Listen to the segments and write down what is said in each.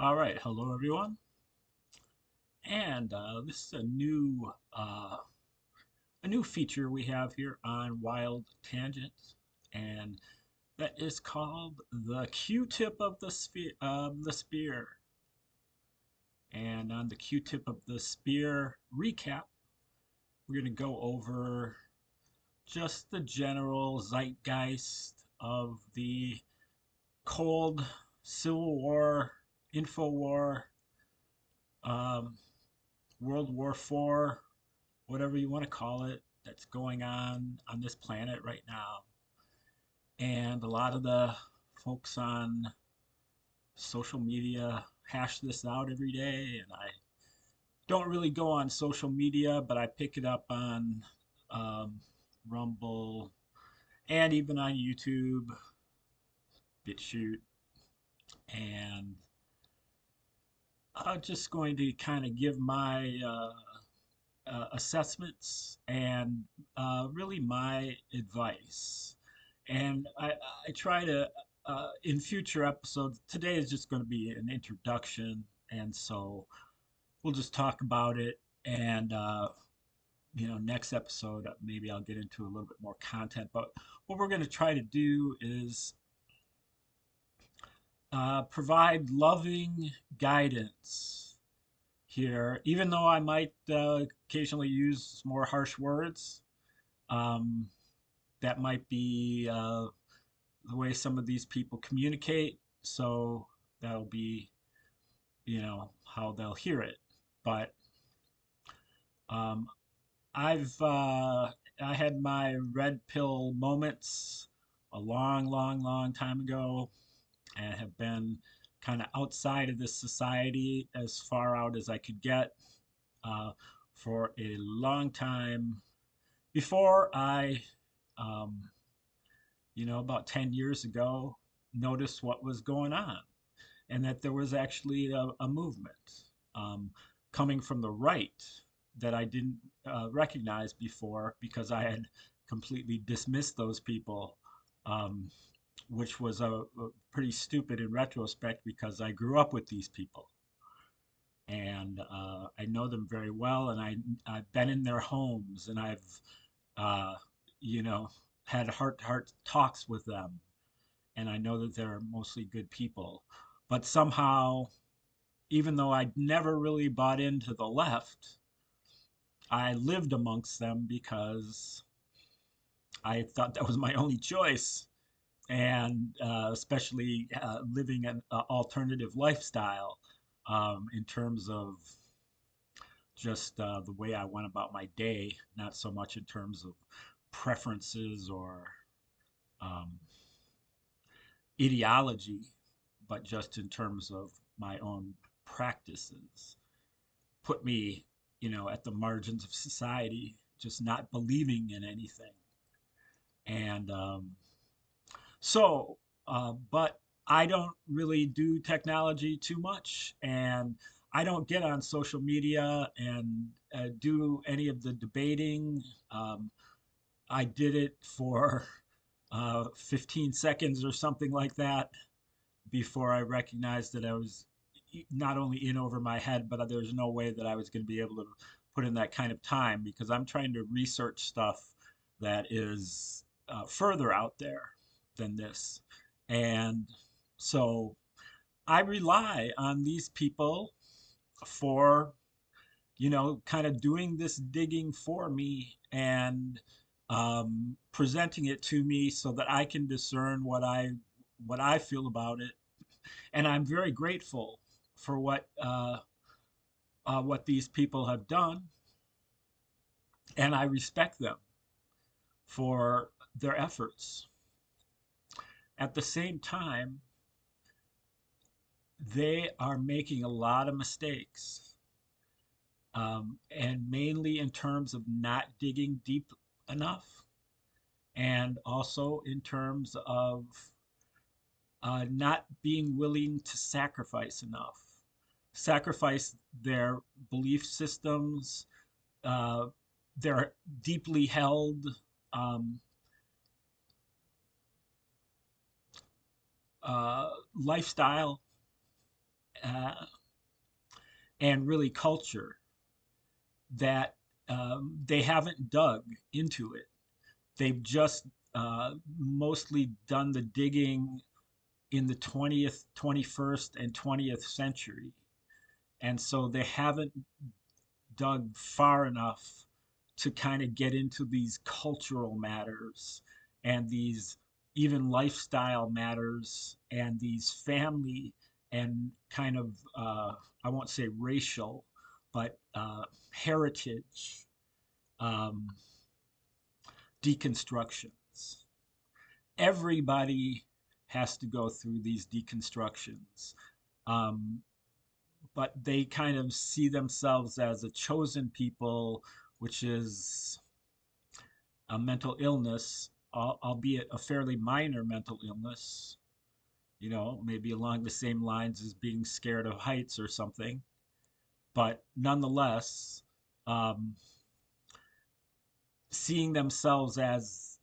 All right, hello everyone, and this is a new feature we have here on Wild Tangents, and that is called the Q-tip of the spear. And on the Q-tip of the spear recap, we're going to go over just the general zeitgeist of the Cold Civil War, Info War, um, World War IV, whatever you want to call it, that's going on this planet right now. And a lot of the folks on social media hash this out every day. And I don't really go on social media, but I pick it up on um, Rumble and even on YouTube, BitChute. And I'm just going to kind of give my assessments and really my advice. And I try to, in future episodes, today is just going to be an introduction. And so we'll just talk about it. And, next episode, maybe I'll get into a little bit more content. But what we're going to try to do is provide loving guidance here, even though I might occasionally use more harsh words. Um, that might be the way some of these people communicate. So that'll be, how they'll hear it. But um, I had my red pill moments a long, long, long time ago, and have been kind of outside of this society as far out as I could get uh, for a long time before I um, about 10 years ago, noticed what was going on and that there was actually a movement um, coming from the right that I didn't recognize before because I had completely dismissed those people, um, which was a pretty stupid in retrospect because I grew up with these people. And I know them very well, and I've been in their homes, and I've uh, you know, had heart-to-heart talks with them, and I know that they're mostly good people. But somehow, even though I'd never really bought into the left, I lived amongst them because I thought that was my only choice. And especially living an alternative lifestyle in terms of just the way I went about my day, not so much in terms of preferences or um, ideology, but just in terms of my own practices, put me, at the margins of society, just not believing in anything. And but I don't really do technology too much, and I don't get on social media and do any of the debating. Um, I did it for 15 seconds or something like that before I recognized that I was not only in over my head, but there's no way that I was going to be able to put in that kind of time because I'm trying to research stuff that is further out there than this. And so I rely on these people for, kind of doing this digging for me and presenting it to me so that I can discern what I feel about it. And I'm very grateful for what these people have done, and I respect them for their efforts. At the same time, they are making a lot of mistakes, and mainly in terms of not digging deep enough, and also in terms of not being willing to sacrifice enough, sacrifice their belief systems, uh, their deeply held um, lifestyle, uh, and really culture that they haven't dug into it. They've just mostly done the digging in the 20th, 21st, and 20th century. And so they haven't dug far enough to kind of get into these cultural matters and these even lifestyle matters and these family and kind of, I won't say racial, but heritage um, deconstructions. Everybody has to go through these deconstructions. Um, but they kind of see themselves as a chosen people, which is a mental illness, albeit a fairly minor mental illness, maybe along the same lines as being scared of heights or something. But nonetheless, um, seeing themselves as,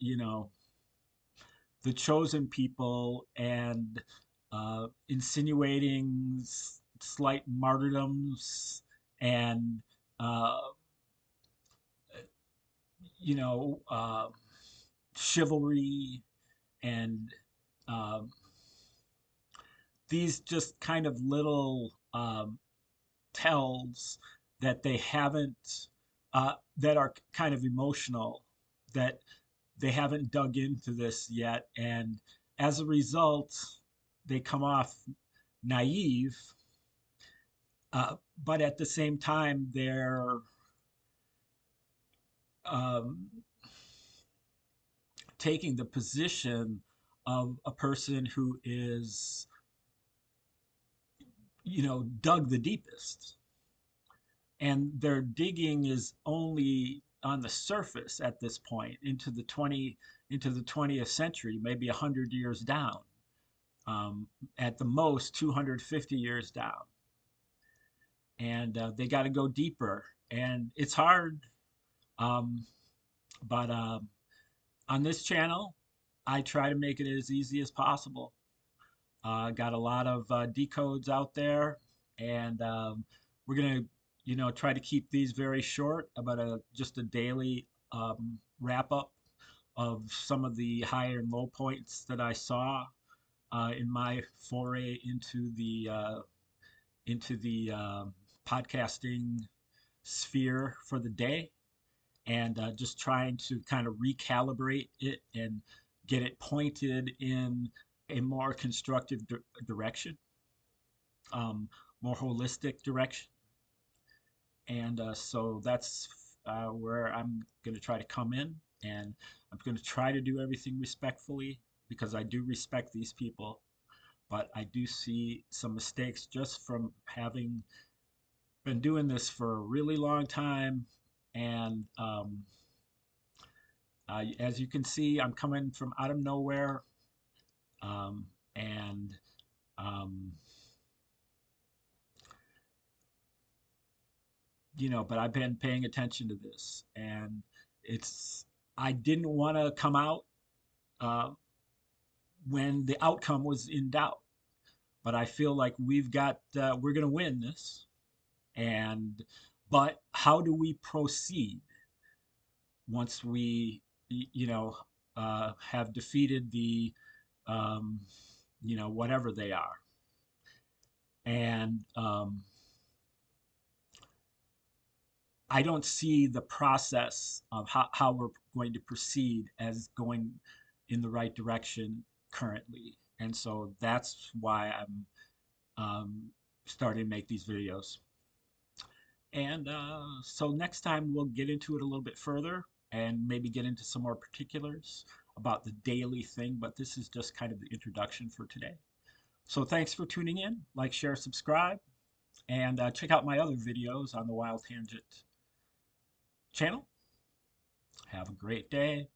the chosen people and insinuating slight martyrdoms and uh, you know, chivalry and um, these just kind of little tells that they haven't, that are kind of emotional, that they haven't dug into this yet. And as a result, they come off naive, but at the same time, they're um, taking the position of a person who is, dug the deepest. And their digging is only on the surface at this point into the 20th century, maybe 100 years down, at the most 250 years down. And they got to go deeper. And it's hard, um, but on this channel, I try to make it as easy as possible. Got a lot of decodes out there, and we're gonna, try to keep these very short, about just a daily wrap up of some of the higher and low points that I saw in my foray into the podcasting sphere for the day, and just trying to kind of recalibrate it and get it pointed in a more constructive direction, more holistic direction. And so that's where I'm going to try to come in. And I'm going to try to do everything respectfully because I do respect these people. But I do see some mistakes just from having been doing this for a really long time. And as you can see, I'm coming from out of nowhere. Um, and um, but I've been paying attention to this, and it's I didn't want to come out uh, when the outcome was in doubt, but I feel like we're going to win this, and but how do we proceed once we have defeated the um, whatever they are, and I don't see the process of how we're going to proceed as going in the right direction currently. And so that's why I'm starting to make these videos. And so next time we'll get into it a little bit further and maybe get into some more particulars about the daily thing. But this is just kind of the introduction for today. So thanks for tuning in. Like, share, subscribe, and check out my other videos on the Wild Tangent channel. Have a great day.